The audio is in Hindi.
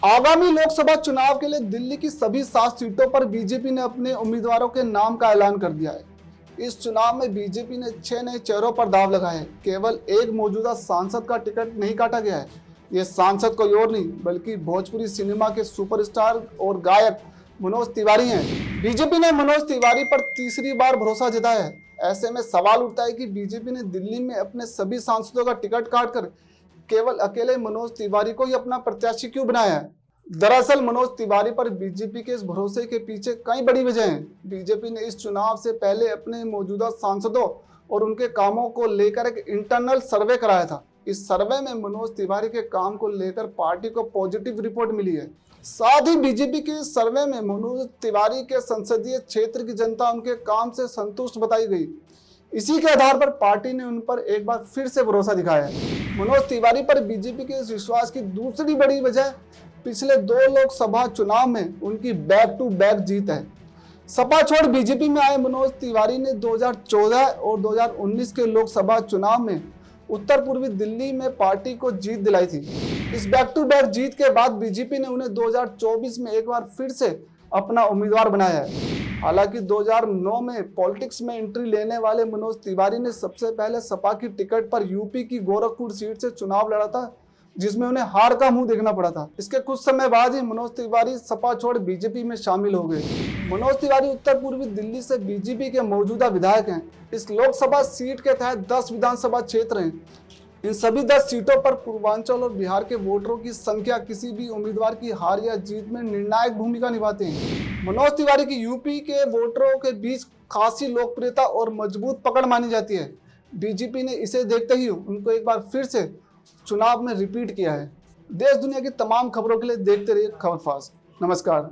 आगामी लोकसभा चुनाव के लिए दिल्ली की सभी 7 सीटों पर बीजेपी ने अपने उम्मीदवारों के नाम का ऐलान कर दिया है। इस चुनाव में बीजेपी ने 6 नए चेहरों पर दांव लगाए हैं। केवल एक मौजूदा सांसद का टिकट नहीं काटा गया है। ये सांसद कोई और नहीं बल्कि भोजपुरी सिनेमा के सुपरस्टार और गायक मनोज तिवारी हैं। बीजेपी ने मनोज तिवारी पर तीसरी बार भरोसा जताया है। ऐसे में सवाल उठता है कि बीजेपी ने दिल्ली में अपने सभी सांसदों का टिकट काटकर केवल अकेले मनोज तिवारी को ही अपना प्रत्याशी क्यों बनाया है। दरअसल मनोज तिवारी पर बीजेपी के इस भरोसे के पीछे कई बड़ी वजह हैं। बीजेपी ने इस चुनाव से पहले अपने मौजूदा सांसदों और उनके कामों को लेकर एक इंटरनल सर्वे कराया था। इस सर्वे में मनोज तिवारी के काम को लेकर पार्टी को पॉजिटिव रिपोर्ट मिली है। साथ ही बीजेपी के इस सर्वे में मनोज तिवारी के संसदीय क्षेत्र की जनता उनके काम से संतुष्ट बताई गई। इसी के आधार पर पार्टी ने उन पर एक बार फिर से भरोसा दिखाया है। मनोज तिवारी पर बीजेपी के इस विश्वास की दूसरी बड़ी वजह पिछले 2 लोकसभा चुनाव में उनकी बैक टू बैक जीत है। सपा छोड़ बीजेपी में आए मनोज तिवारी ने 2014 और 2019 के लोकसभा चुनाव में उत्तर पूर्वी दिल्ली में पार्टी को जीत दिलाई थी। इस बैक टू बैक जीत के बाद बीजेपी ने उन्हें 2024 में एक बार फिर से अपना उम्मीदवार बनाया है। हालांकि 2009 में पॉलिटिक्स में एंट्री लेने वाले मनोज तिवारी ने सबसे पहले सपा की टिकट पर यूपी की गोरखपुर सीट से चुनाव लड़ा था, जिसमें उन्हें हार का मुंह देखना पड़ा था। इसके कुछ समय बाद ही मनोज तिवारी सपा छोड़ बीजेपी में शामिल हो गए। मनोज तिवारी उत्तर पूर्वी दिल्ली से बीजेपी के मौजूदा विधायक हैं। इस लोकसभा सीट के तहत 10 विधानसभा क्षेत्र हैं। इन सभी 10 सीटों पर पूर्वांचल और बिहार के वोटरों की संख्या किसी भी उम्मीदवार की हार या जीत में निर्णायक भूमिका निभाते हैं। मनोज तिवारी की यूपी के वोटरों के बीच खासी लोकप्रियता और मजबूत पकड़ मानी जाती है। बीजेपी ने इसे देखते ही उनको एक बार फिर से चुनाव में रिपीट किया है। देश दुनिया की तमाम खबरों के लिए देखते रहिए खबर फास्ट। नमस्कार।